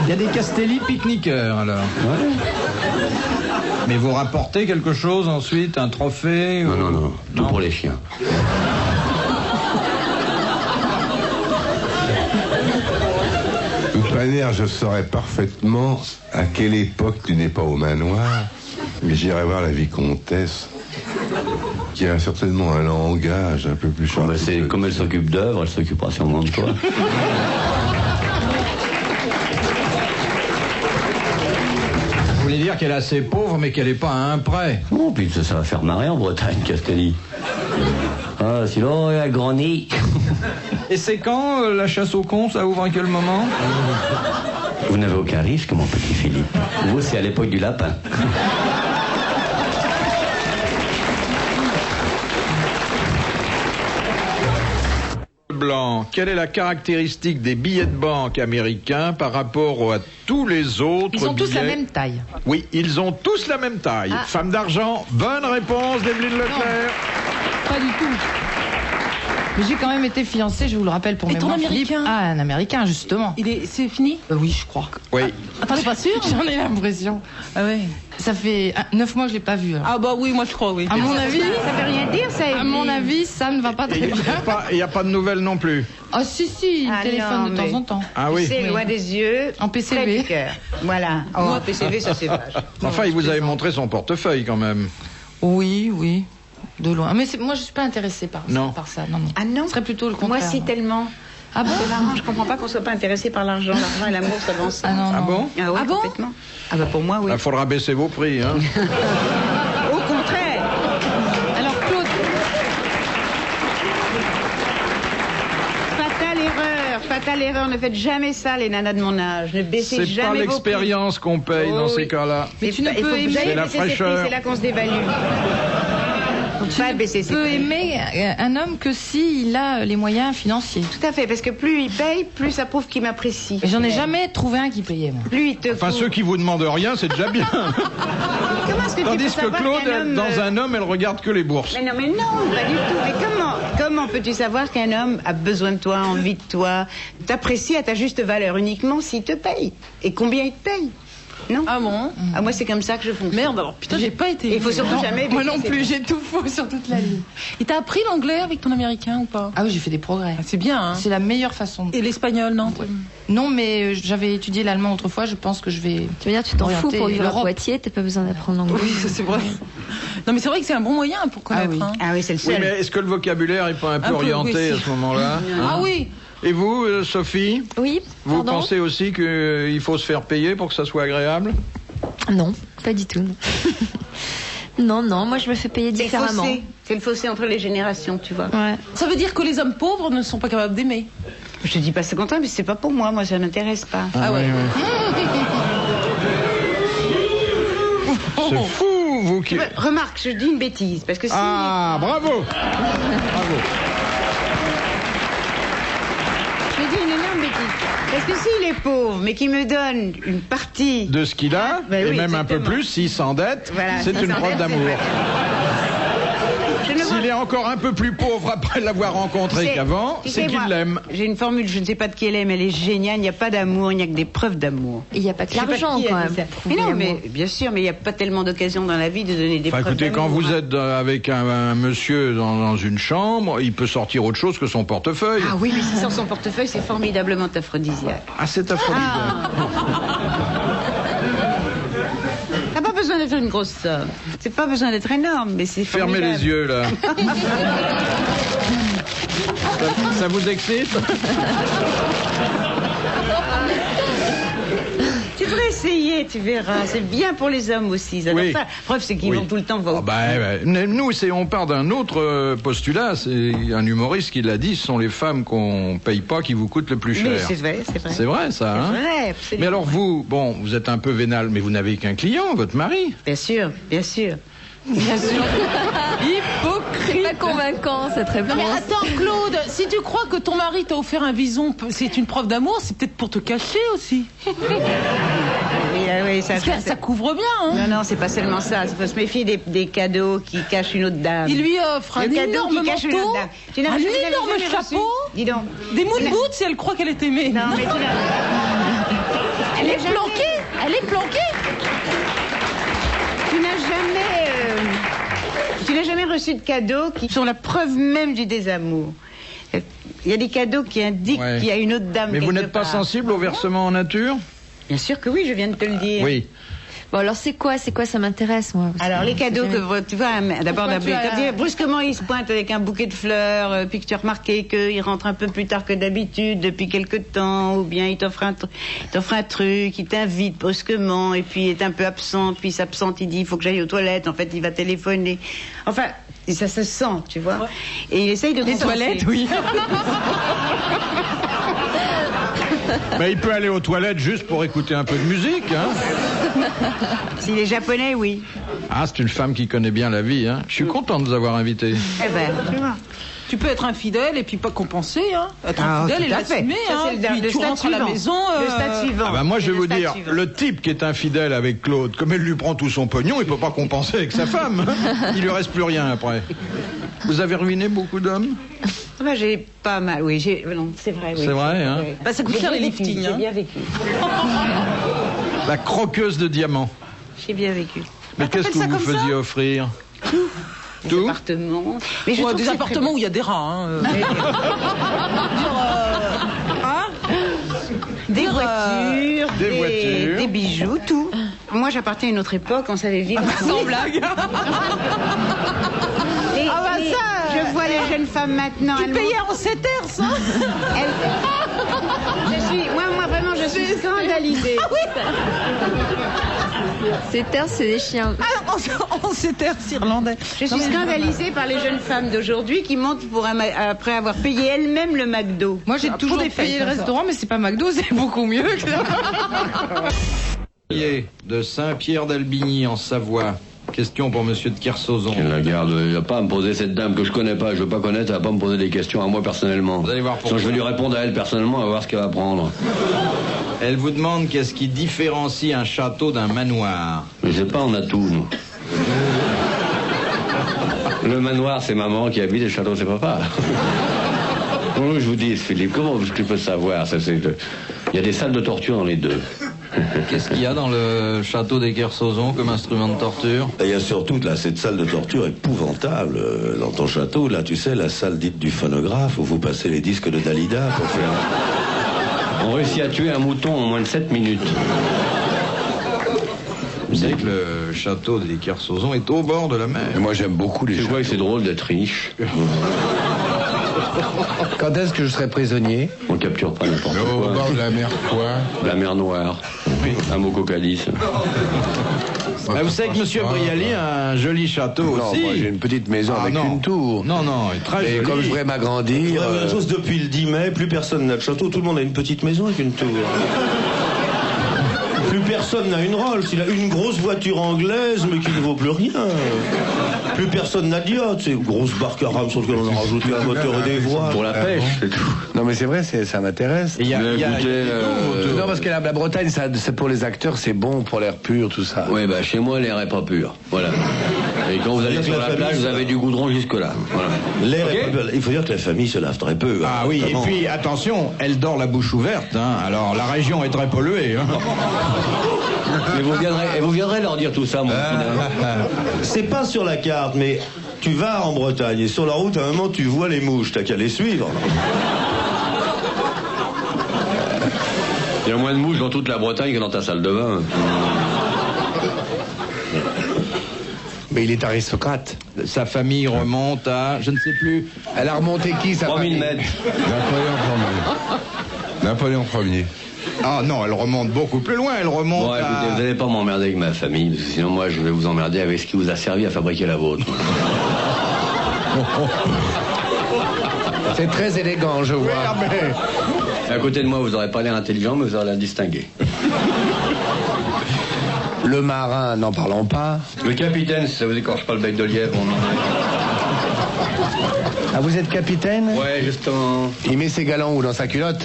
Il y a des Castelli pique-niqueurs, alors. Ouais. Mais vous rapportez quelque chose ensuite, un trophée? Non, tout pour les chiens. De toute manière, je saurais parfaitement à quelle époque tu n'es pas au manoir, mais j'irai voir la vicomtesse, qui a certainement un langage un peu plus charmant. C'est comme elle s'occupe d'œuvres, elle s'occupera sûrement de toi. Vous voulez dire qu'elle est assez pauvre, mais qu'elle n'est pas à un prêt? Non, puis ça va faire marrer en Bretagne, Castelli. Ah, sinon, il a grand nez. Et c'est quand la chasse au con, ça ouvre à quel moment? Vous n'avez aucun risque, mon petit Philippe. Vous, c'est à l'époque du lapin. Blanc, quelle est la caractéristique des billets de banque américains par rapport à tous les autres billets? Ils ont tous la même taille. Oui, ils ont tous la même taille. Ah. Femme d'argent, bonne réponse d'Evelyne Leclerc. Pas du tout. Mais j'ai quand même été fiancée, je vous le rappelle, pour mes Américain? Ah, un Américain, justement. C'est fini? Oui, je crois. Oui. Attends, t'es pas sûr? J'en ai l'impression. Ah ouais. Ça fait 9 mois que je l'ai pas vu. Alors. Ah bah oui, moi je crois, oui. À mon avis, ça veut rien dire, ça. À mon avis, ça ne va pas très bien. Il n'y a pas de nouvelles non plus. Ah si, il téléphone de temps en temps. Ah oui. C'est loin des yeux. En PCV. Près du cœur. Voilà. En PCV, ça c'est vache. Enfin, il vous avait montré son portefeuille quand même. Oui. De loin. Mais moi, je suis pas intéressée par ça. Non. Ah non? Ce serait plutôt le contraire. Moi, si, tellement. Ah bon? C'est marrant, je comprends pas qu'on soit pas intéressé par l'argent. L'argent et l'amour, ça va ensemble. Ah non. Bon? Ah oui, complètement. Ah bah pour moi, oui. Il faudra baisser vos prix, hein. Au contraire. Alors, Claude. Fatale erreur. Ne faites jamais ça, les nanas de mon âge. Ne baissez jamais vos prix. C'est pas l'expérience qu'on paye dans ces cas-là. Mais tu ne peux aimer. C'est la fraîcheur. C'est là qu'on se dévalue. Tu ne peux aimer un homme que s'il a les moyens financiers. Tout à fait, parce que plus il paye, plus ça prouve qu'il m'apprécie. J'en ai jamais trouvé un qui payait, moi. Plus il te Enfin, ceux qui vous demandent rien, c'est déjà bien. Tandis que Claude, dans un homme, elle regarde que les bourses. Mais non, pas du tout. Mais comment peux-tu savoir qu'un homme a besoin de toi, envie de toi, t'apprécie à ta juste valeur uniquement s'il te paye? Et combien il te paye? Non. Ah bon? Ah, moi, c'est comme ça que je fonctionne. Merde, alors putain, j'ai pas été. Il faut surtout jamais. Moi non plus, j'ai tout faux sur toute la ligne. Et t'as appris l'anglais avec ton américain ou pas? Ah oui, j'ai fait des progrès. C'est bien, hein? C'est la meilleure façon. Et l'espagnol, non? Non, mais j'avais étudié l'allemand autrefois, je pense que je vais. Tu veux dire, tu t'en fous pour vivre à Poitiers, t'as pas besoin d'apprendre l'anglais. Oui, ça c'est vrai. Non, mais c'est vrai que c'est un bon moyen pour connaître. Ah oui, c'est le seul. Oui, mais est-ce que le vocabulaire est pas un peu orienté à ce moment-là? Ah oui. Et vous, Sophie? Oui. Vous pensez aussi qu'il faut se faire payer pour que ça soit agréable? Non, pas du tout. Non, moi je me fais payer différemment. C'est le fossé entre les générations, tu vois. Ouais. Ça veut dire que les hommes pauvres ne sont pas capables d'aimer. Je dis pas ce contraire, mais c'est pas pour moi. Moi, ça m'intéresse pas. Ah ouais. C'est fou, vous qui... Remarque, je dis une bêtise, parce que si... Ah, bravo. Je dis une énorme bêtise. Parce que s'il est pauvre, mais qu'il me donne une partie... De ce qu'il a, et même un peu plus, s'il s'endette, c'est une preuve d'amour. S'il est encore un peu plus pauvre après l'avoir rencontré qu'avant, c'est qu'il l'aime. J'ai une formule, je ne sais pas de qui elle est, mais elle est géniale. Il n'y a pas d'amour, il n'y a que des preuves d'amour. Il n'y a pas que l'argent, quand même. Mais non, mais bien sûr, mais il n'y a pas tellement d'occasions dans la vie de donner des preuves d'amour. Écoutez, quand vous êtes avec un monsieur dans une chambre, il peut sortir autre chose que son portefeuille. Ah oui, mais s'il sort son portefeuille, c'est formidablement aphrodisiaque. Ah, c'est aphrodisiaque. T'as pas besoin de faire une grosse somme. C'est pas besoin d'être énorme, mais c'est Fermez les yeux, là. ça vous excite? Tu devrais essayer, tu verras. C'est bien pour les hommes aussi. Ils adorent ça. Preuve, c'est qu'ils vont tout le temps voir. Nous, on part d'un autre postulat. C'est un humoriste qui l'a dit. Ce sont les femmes qu'on paye pas qui vous coûtent le plus cher. Mais c'est vrai. C'est vrai, ça. Hein? Vrai, mais alors vous êtes un peu vénal, mais vous n'avez qu'un client, votre mari. Bien sûr. Bien sûr. Hypocrite. Pas convaincant cette réponse. Non mais attends, Claude, si tu crois que ton mari t'a offert un bison, c'est une preuve d'amour, c'est peut-être pour te cacher aussi. Oui, ça couvre bien. Hein. Non, c'est pas seulement ça. Il faut se méfier des cadeaux qui cachent une autre dame. Il lui offre un énorme manteau, un énorme chapeau, dis donc. Des moon boots si elle croit qu'elle est aimée. Non, mais elle est planquée. Elle est planquée. Tu n'as jamais reçu de cadeaux qui sont la preuve même du désamour. Il y a des cadeaux qui indiquent qu'il y a une autre dame. Mais vous n'êtes pas sensible au versement en nature? Bien sûr que oui, je viens de te le dire. Oui. Bon, alors c'est quoi ça m'intéresse, moi. Alors, les cadeaux que tu vois, d'abord, brusquement, il se pointe avec un bouquet de fleurs, puis que tu as remarqué qu'il rentre un peu plus tard que d'habitude, depuis quelque temps, ou bien il t'offre un truc, il t'invite brusquement, et puis il est un peu absent, puis il s'absente, il dit, il faut que j'aille aux toilettes, en fait, il va téléphoner. Enfin, et ça se sent, tu vois. Ouais. Et il essaye de les toilettes, oui. Mais il peut aller aux toilettes juste pour écouter un peu de musique, hein. S'il est japonais, oui. Ah, c'est une femme qui connaît bien la vie, hein. Je suis content de vous avoir invité. Eh ben, tu vois. Tu peux être infidèle et puis pas compenser, hein. Être infidèle et l'assumer, hein. Puis tu rentres à la maison. Le stade suivant. Ah bah moi, je vais vous dire, le type qui est infidèle avec Claude, comme elle lui prend tout son pognon, il peut pas compenser avec sa femme. Il lui reste plus rien après. Vous avez ruiné beaucoup d'hommes? Bah, j'ai pas mal, oui. Non, c'est vrai. Oui, c'est vrai, hein. Bah, ça coûte cher les liftings. J'ai bien vécu. La croqueuse de diamants. J'ai bien vécu. Mais qu'est-ce que vous faisiez offrir? Des appartements. Mais je trouve des appartements où il y a des rats. Des voitures, des bijoux, tout. Moi, j'appartiens à une autre époque, on savait vivre. Sans blague. Je vois les jeunes femmes maintenant. Tu payais en 7 heures, ça Moi, vraiment, je suis scandalisée. Ah oui. 7 heures, c'est des chiens. Ah, en 7 heures, c'est irlandais. Je suis scandalisée par les jeunes femmes d'aujourd'hui qui montent après avoir payé elles-mêmes le McDo. Moi, j'ai toujours payé le restaurant, mais c'est pas McDo, c'est beaucoup mieux que ça. De Saint-Pierre d'Albigny en Savoie. Question pour monsieur de Kersozon. La garde, il va pas me poser cette dame que je connais pas, je veux pas connaître, elle va pas me poser des questions à moi personnellement. Vous allez voir pourquoi. Sinon, je vais lui répondre à elle personnellement, à voir ce qu'elle va prendre. Elle vous demande qu'est-ce qui différencie un château d'un manoir. Je sais pas, on a tout, nous. Le manoir, c'est maman qui habite, et le château, c'est papa. Comment je vous dis, Philippe, comment je peux savoir ça, il y a des salles de torture dans les deux. Qu'est-ce qu'il y a dans le château des Kersozon comme instrument de torture? Il y a surtout là cette salle de torture épouvantable dans ton château. Là, tu sais, la salle dite du phonographe où vous passez les disques de Dalida pour faire... On réussit à tuer un mouton en moins de 7 minutes. Vous savez que le château des Kersozon est au bord de la mer. Et moi, j'aime beaucoup les châteaux. Tu vois que c'est drôle d'être riche. Quand est-ce que je serai prisonnier? On capture pas n'importe quoi. Au bord de la mer quoi? La mer Noire. Un mot cocalis. Vous savez que monsieur Brialy a un joli château aussi. Non, moi j'ai une petite maison avec une tour. Non, très Et joli. comme je voudrais m'agrandir... La même chose depuis le 10 mai, plus personne n'a de château, tout le monde a une petite maison avec une tour. Plus personne n'a une Rolls, il a une grosse voiture anglaise mais qui ne vaut plus rien. Plus personne n'a de yacht, c'est une grosse barque à rame sur laquelle on a rajouté un moteur et des voiles. Pour la pêche, c'est tout. Non mais c'est vrai, ça m'intéresse. Non parce que la Bretagne, c'est pour les acteurs, c'est bon pour l'air pur, tout ça. Oui, bah chez moi, l'air est pas pur. Voilà. Et quand vous allez sur la plage, vous avez du goudron jusque-là. Voilà. L'air est pas pur. Il faut dire que la famille se lave très peu. Ah oui, notamment. et puis attention, elle dort la bouche ouverte, hein. Alors la région est très polluée. Hein. Mais vous viendrez leur dire tout ça, mon C'est pas sur la carte, mais tu vas en Bretagne et sur la route, à un moment, tu vois les mouches, t'as qu'à les suivre. Il y a moins de mouches dans toute la Bretagne que dans ta salle de bain. Mais il est aristocrate. Sa famille remonte à, je ne sais plus. Elle a remonté qui, sa 3000 famille? mètres. Napoléon Ier. Ah non, elle remonte beaucoup plus loin, elle remonte Bon, écoutez, vous n'allez pas m'emmerder avec ma famille, parce que sinon moi je vais vous emmerder avec ce qui vous a servi à fabriquer la vôtre. C'est très élégant, je vois. À côté de moi, vous n'aurez pas l'air intelligent, mais vous aurez l'air distingué. Le marin, n'en parlons pas. Le capitaine, si ça vous écorche pas le bec de lièvre, on en Ah, vous êtes capitaine? Ouais, justement. Il met ses galons où, dans sa culotte?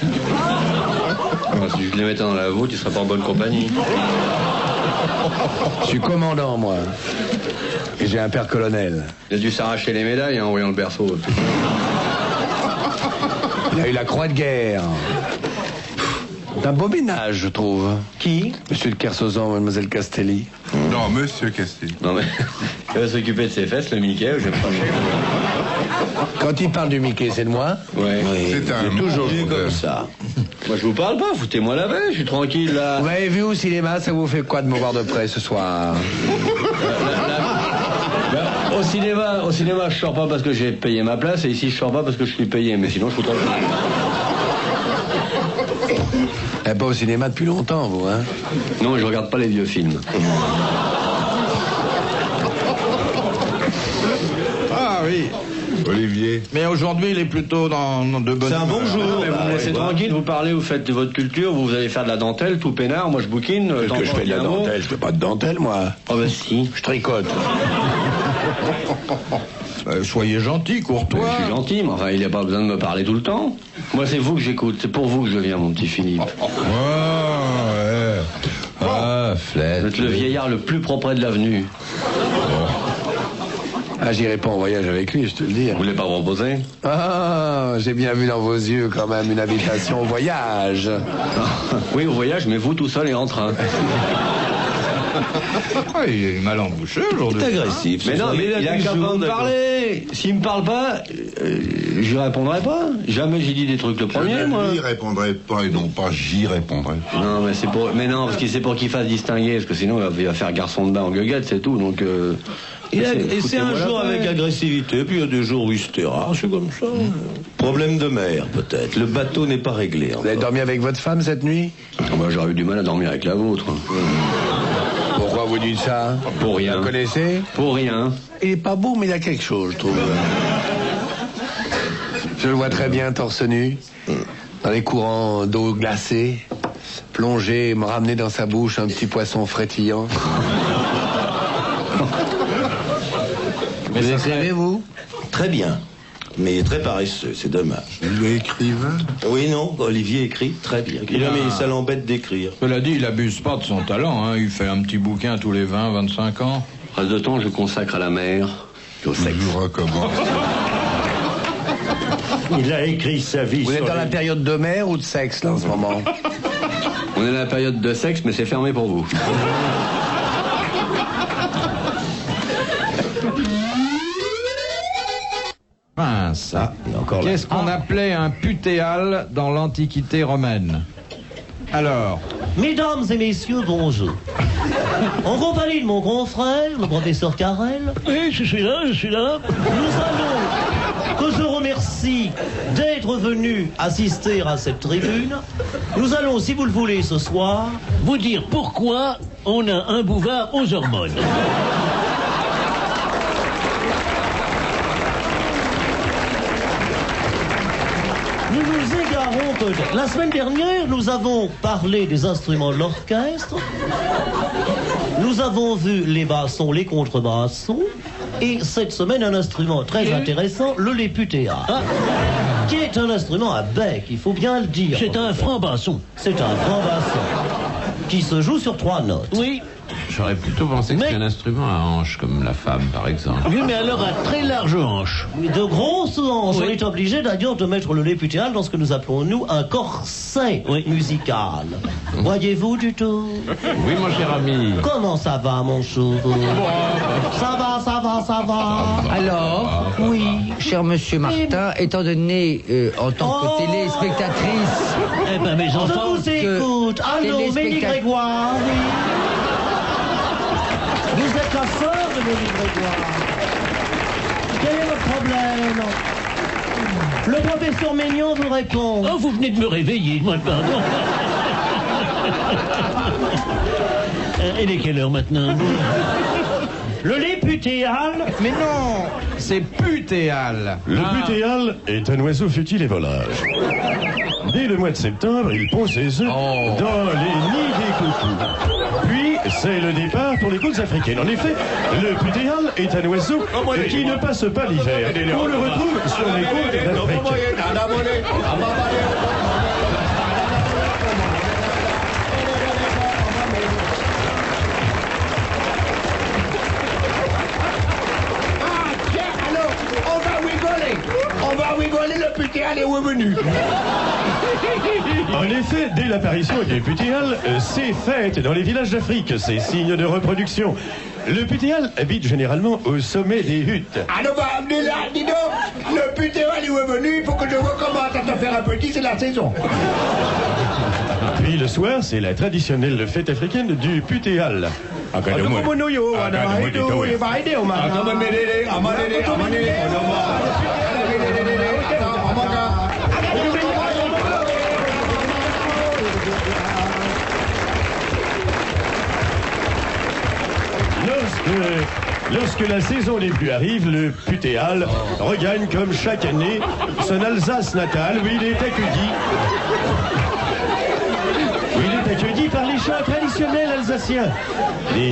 Si je les mettais dans la vôtre, il serait pas en bonne compagnie. Je suis commandant, moi. Et j'ai un père colonel. Il a dû s'arracher les médailles en voyant le berceau. Il a eu la croix de guerre. C'est un beau ménage, je trouve. Qui? Monsieur de Kersozon, mademoiselle Castelli. Non, monsieur Castelli. Non mais, il va s'occuper de ses fesses, le Mickey, ou j'aime pas. Quand il parle du Mickey, c'est de moi? Ouais. C'est un toujours comme ça. Moi je vous parle pas, foutez-moi la paix, je suis tranquille là. Vous m'avez vu au cinéma, ça vous fait quoi de me voir de près ce soir? Au cinéma, je sors pas parce que j'ai payé ma place, et ici je sors pas parce que je suis payé, mais sinon je fous le Pas au cinéma depuis longtemps, vous, hein? Non, je regarde pas les vieux films. Ah oui. Olivier. Mais aujourd'hui, il est plutôt dans de bonnes... C'est un bon jour. Mais vous me laissez tranquille, vous parlez, vous faites de votre culture, vous allez faire de la dentelle, tout peinard, moi je bouquine. Qu'est-ce que je fais de la dentelle? Je fais pas de dentelle, moi. Oh bah si. Je tricote. Soyez gentil, courtois. Je suis gentil, mais enfin, il n'y a pas besoin de me parler tout le temps. Moi, c'est vous que j'écoute, c'est pour vous que je viens, mon petit Philippe. Ah, flèche. Vous êtes le vieillard le plus propre de l'avenue. Ah, j'irai pas en voyage avec lui, je te le dis. Vous voulez pas proposer? Ah, j'ai bien vu dans vos yeux quand même une invitation au voyage. Oui, au voyage, mais vous tout seul et en train. Il est mal embouché aujourd'hui. Il est agressif. Mais non, mais il est incapable de parler. S'il me parle pas, j'y répondrai pas. Jamais j'ai dit des trucs le premier, moi. J'y répondrai pas et non pas j'y répondrai. Non, mais c'est pour. Mais non, parce que c'est pour qu'il fasse distinguer, parce que sinon il va faire garçon de bain en gueuguette, c'est tout. Donc. Et c'est un jour avec agressivité, puis il y a des jours où il se taira, c'est comme ça. Problème de mer, peut-être. Le bateau n'est pas réglé. Vous avez dormi avec votre femme cette nuit? Bah, j'aurais eu du mal à dormir avec la vôtre. Pourquoi vous dites ça? Pour rien. Vous le connaissez? Pour rien. Il est pas beau, mais il a quelque chose, je trouve. Je le vois très bien, torse nu, dans les courants d'eau glacée, plongé, me ramener dans sa bouche un petit poisson frétillant. Vous écrivez, vous? Très bien. Mais très paresseux, c'est dommage. Il est écrivain? Oui, non, Olivier écrit très bien. Mais ça l'embête d'écrire. Cela dit, il abuse pas de son talent, hein. Il fait un petit bouquin tous les 20, 25 ans. Le reste de temps, je consacre à la mer et au sexe. Il a écrit sa vie. Vous êtes dans la période de mer ou de sexe, là, en ce moment? On est dans la période de sexe, mais c'est fermé pour vous. Enfin, ça. Qu'est-ce qu'on appelait un putéal dans l'Antiquité romaine? Alors, mesdames et messieurs, bonjour. En compagnie de mon confrère, le professeur Carrel. Oui, je suis là. Nous allons, que je remercie d'être venu assister à cette tribune, nous allons, si vous le voulez ce soir, vous dire pourquoi on a un bouvard aux hormones. Nous nous égarons peut-être. La semaine dernière, nous avons parlé des instruments de l'orchestre. Nous avons vu les bassons, les contrebassons. Et cette semaine, un instrument très intéressant, le léputéa. Qui est un instrument à bec, il faut bien le dire. C'est un franc-basson. C'est un franc-basson. Qui se joue sur 3 notes. Oui. J'aurais plutôt pensé que c'était un instrument à hanches, comme la femme, par exemple. Oui, mais alors à très large hanche. De grosses hanches. Oui. On est obligé d'ailleurs de mettre le léputéal dans ce que nous appelons, nous, un corset musical. Voyez-vous du tout? Oui, mon cher ami. Comment ça va, mon chou? Ça va. Alors, oui, cher monsieur Martin, étant donné, en tant que téléspectatrice... Eh ben, mes enfants... Je vous écoute. Allô, Mélie Grégoire, oui. Vous êtes la sœur de Mélie Grégoire. Quel est votre problème? Le professeur Maignan vous répond. Oh, vous venez de me réveiller, moi, pardon. Il est quelle heure maintenant? Le léputéal? Mais non, c'est putéal. Le putéal est un oiseau futile et volage. Dès le mois de septembre, il pond ses œufs dans les nids des coucous. Puis, c'est le départ pour les côtes africaines. En effet, le putéal est un oiseau qui ne passe pas l'hiver. On le retrouve sur les côtes d'Afrique. On va rigoler, le putéal est revenu. En effet, dès l'apparition du putéal, c'est fête dans les villages d'Afrique, c'est signe de reproduction. Le putéal habite généralement au sommet des huttes. Ah non, bah, dis donc, le putéal est revenu, il faut que je recommence à te faire un petit, c'est la saison. Puis le soir, c'est la traditionnelle fête africaine du putéal. Lorsque la saison des pluies arrive, le putéal regagne comme chaque année son Alsace natale où il est accueilli. Par les chants traditionnels alsaciens. Les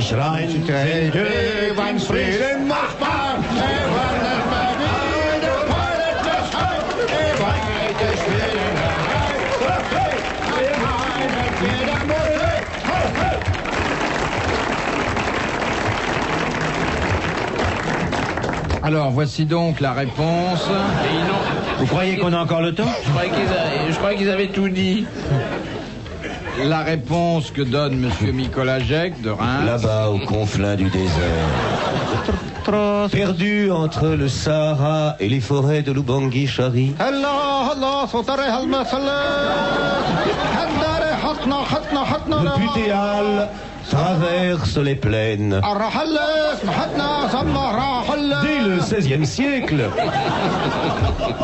Alors, voici donc la réponse. Vous croyez qu'on a encore le temps? Je croyais qu'ils avaient tout dit. La réponse que donne Monsieur Mikolajek de Reims. Là-bas, au conflin du désert. Perdu entre le Sahara et les forêts de Lubangui-Chari. Le Putéal traverse les plaines.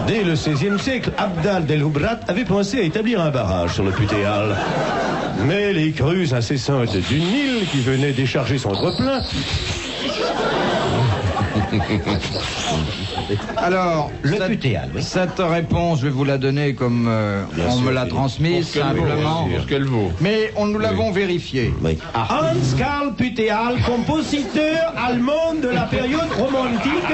Dès le XVIe siècle, Abd al-Hubrat avait pensé à établir un barrage sur le Putéal. Mais les crues incessantes du Nil, qui venaient décharger son trop-plein, Alors, cette réponse, je vais vous la donner comme on me l'a transmise, simplement. Pour ce qu'elle vaut. Mais nous l'avons vérifié. Oui. Hans Karl Putéal, compositeur allemand de la période romantique,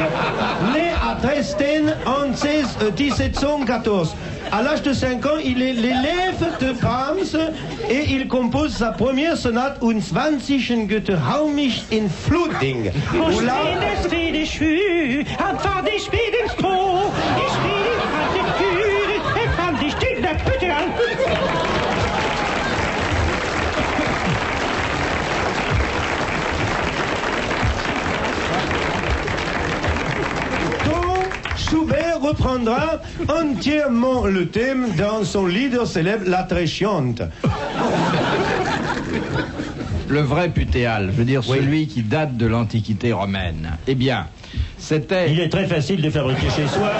né à Dresden en 1714. À l'âge de 5 ans, il est l'élève de Brahms et il compose sa première sonate Und 20 Goethe hau mich in Fluting. Schubert reprendra entièrement le thème dans son leader célèbre La Tréchiante. Le vrai Putéal, je veux dire celui qui date de l'Antiquité romaine. Eh bien, c'était... Il est très facile de fabriquer chez soi.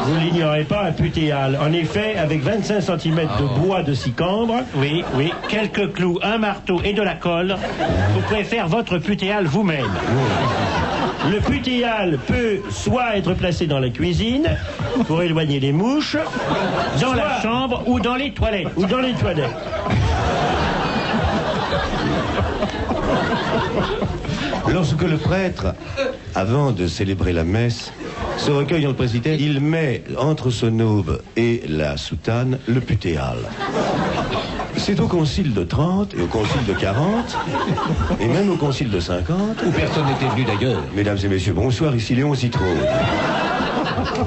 Vous l'ignorez pas, un Putéal. En effet, avec 25 cm de bois de sicambre, oui, quelques clous, un marteau et de la colle, vous pouvez faire votre Putéal vous-même. Le Putéal peut soit être placé dans la cuisine pour éloigner les mouches, dans la chambre ou dans les toilettes. Lorsque le prêtre, avant de célébrer la messe, se recueille dans le presbytère, il met entre son aube et la soutane le Putéal. C'est au concile de 30 et au concile de 40 et même au concile de 50 où personne n'était venu d'ailleurs. Mesdames et messieurs, bonsoir, ici Léon Citron.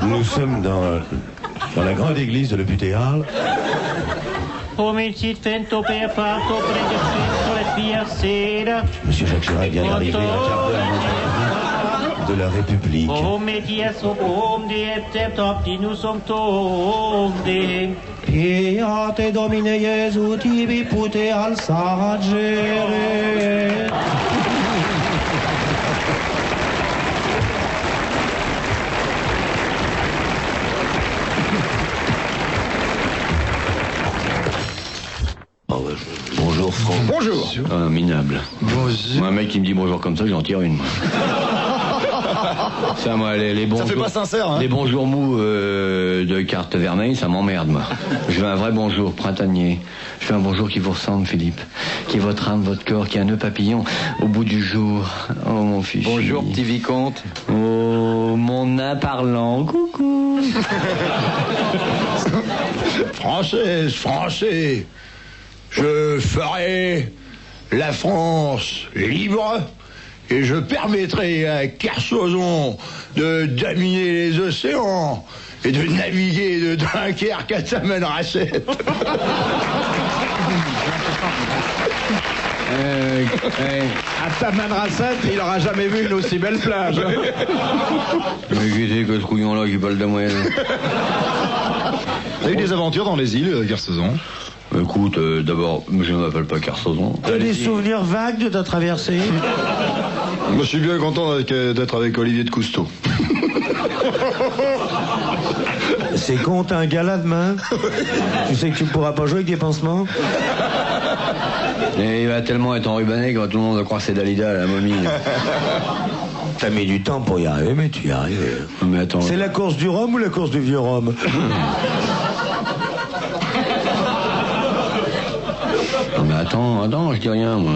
Nous sommes dans la grande église de le Putéal. Monsieur Jacques Chirac vient d'arriver un quart d'heure de la République. Piate Domine Jesu tibi Putéal sagere. Bonjour Franck. Bonjour. Ah, minable. Bonjour. Moi, un mec qui me dit bonjour comme ça, j'en tire une. Ça, moi, les bons Ça fait jours, pas sincère, hein. Les bonjours mous de carte vermeille, ça m'emmerde, moi. Je veux un vrai bonjour printanier. Je veux un bonjour qui vous ressemble, Philippe. Qui est votre âme, votre corps, qui a un nœud papillon au bout du jour. Oh, mon fils. Bonjour, petit vicomte. Oh, mon nain parlant. Coucou. Français, je ferai la France libre et je permettrai à Kersozon de dominer les océans et de naviguer de Dunkerque à Tamanrasset. À Tamanrasset, il n'aura jamais vu une aussi belle plage. Mais qui c'est que ce couillon-là qui parle de moyenne? Vous avez eu des aventures dans les îles, Kersozon? Écoute, d'abord, je ne m'appelle pas Kersozon. T'as des souvenirs vagues de ta traversée? Moi, je suis bien content d'être avec Olivier de Cousteau. C'est con, t'as un gala demain? Tu sais que tu ne pourras pas jouer avec des pansements? Et il va tellement être enrubanné que tout le monde va croire que c'est Dalida, la momie. T'as mis du temps pour y arriver, mais tu y arrives. Mais attends. C'est la course du Rhum ou la course du vieux Rhum? Non mais attends, je dis rien, moi.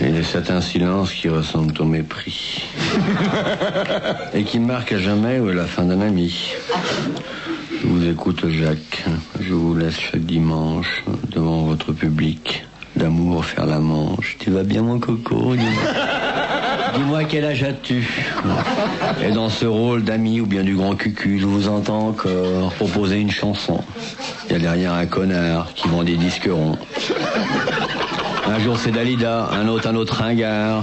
Et c'est un silence qui ressemble au mépris. Et qui marque à jamais la fin d'un ami. Je vous écoute, Jacques. Je vous laisse chaque dimanche, devant votre public, d'amour faire la manche. Tu vas bien, mon coco? Dis-moi quel âge as-tu? Et dans ce rôle d'ami ou bien du grand cucu, je vous entends encore proposer une chanson. Il y a derrière un connard qui vend des disques ronds. Un jour c'est Dalida, un autre ringard.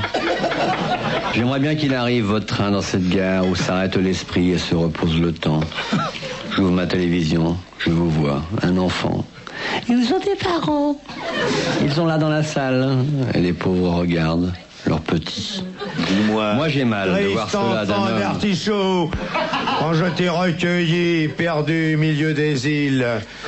J'aimerais bien qu'il arrive votre train dans cette gare où s'arrête l'esprit et se repose le temps. J'ouvre ma télévision, je vous vois, un enfant. Ils ont des parents. Ils sont là dans la salle et les pauvres regardent leurs petits. Moi j'ai mal de voir cela d'un homme. D'artichaut, quand je t'ai recueilli, perdu au milieu des îles,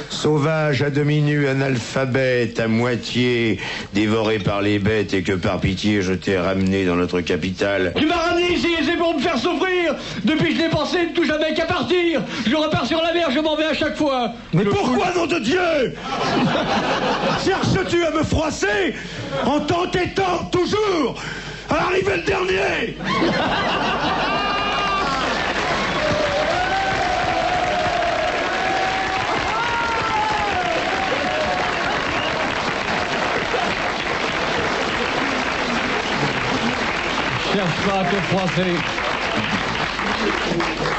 sauvage à demi nu, analphabète, à moitié, dévoré par les bêtes, et que par pitié je t'ai ramené dans notre capitale. Tu m'as ramené ici, c'est pour me faire souffrir. Depuis que je l'ai pensé, ne tout jamais qu'à partir. Je repars sur la mer, je m'en vais à chaque fois. Mais pourquoi, nom de Dieu? Cherches-tu à me froisser en t'entêtant toujours à arriver le dernier? Cherche pas à te froisser.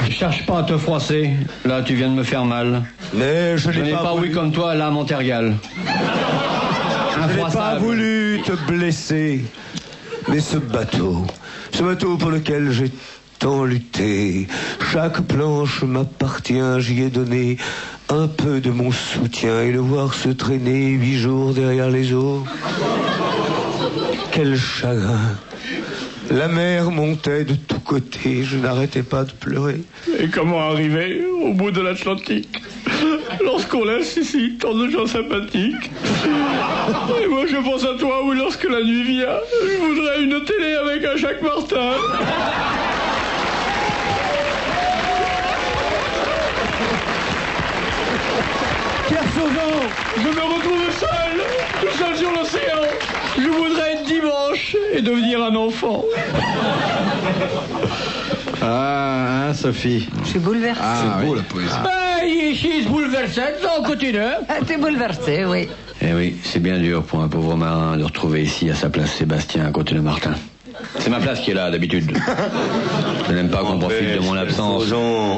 Je cherche pas à te froisser. Là tu viens de me faire mal. Mais je n'ai pas oui comme toi l'âme en tergale. Je n'ai pas voulu te blesser. Mais ce bateau pour lequel j'ai tant lutté, chaque planche m'appartient, j'y ai donné un peu de mon soutien, et le voir se traîner 8 jours derrière les eaux, quel chagrin. La mer montait de tous côtés, je n'arrêtais pas de pleurer. Et comment arriver au bout de l'Atlantique lorsqu'on laisse ici tant de gens sympathiques? Et moi je pense à toi, où lorsque la nuit vient, je voudrais une télé avec un Jacques Martin. Kersozon, je me retrouve seul sur l'océan. Je voudrais être dimanche et devenir un enfant. Ah, hein, Sophie? Je suis bouleversée. C'est beau la poésie. Ici, bouleversé, on continue. T'es bouleversée, oui. Eh oui, c'est bien dur pour un pauvre marin de retrouver ici à sa place Sébastien à côté de Martin. C'est ma place qui est là d'habitude. Je n'aime pas qu'on profite de mon absence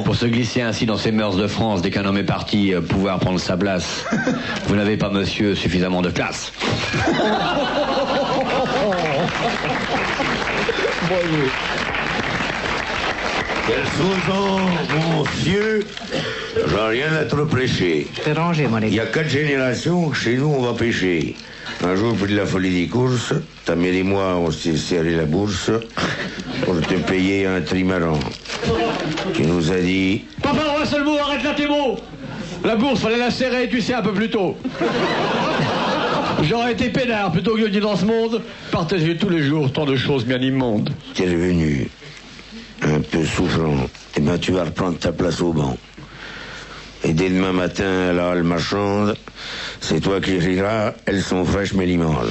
pour se glisser ainsi dans ces mœurs de France dès qu'un homme est parti pouvoir prendre sa place. Vous n'avez pas, monsieur, suffisamment de classe. Kersozon, mon vieux, j'ai rien à te reprocher. T'es rangé, mon Il y a 4 générations que chez nous on va pêcher. Un jour, pour de la folie des courses, ta mère et moi, on s'est serré la bourse pour te payer un trimaran. Qui nous a dit... Papa, un seul mot, arrête là tes mots. La bourse, fallait la serrer, tu sais, un peu plus tôt. J'aurais été peinard plutôt que de dire dans ce monde, partager tous les jours tant de choses bien immondes. T'es revenu, un peu souffrant, et ben tu vas reprendre ta place au banc. Et dès demain matin, à la halle marchande, c'est toi qui riras, elles sont fraîches mais l'immondes.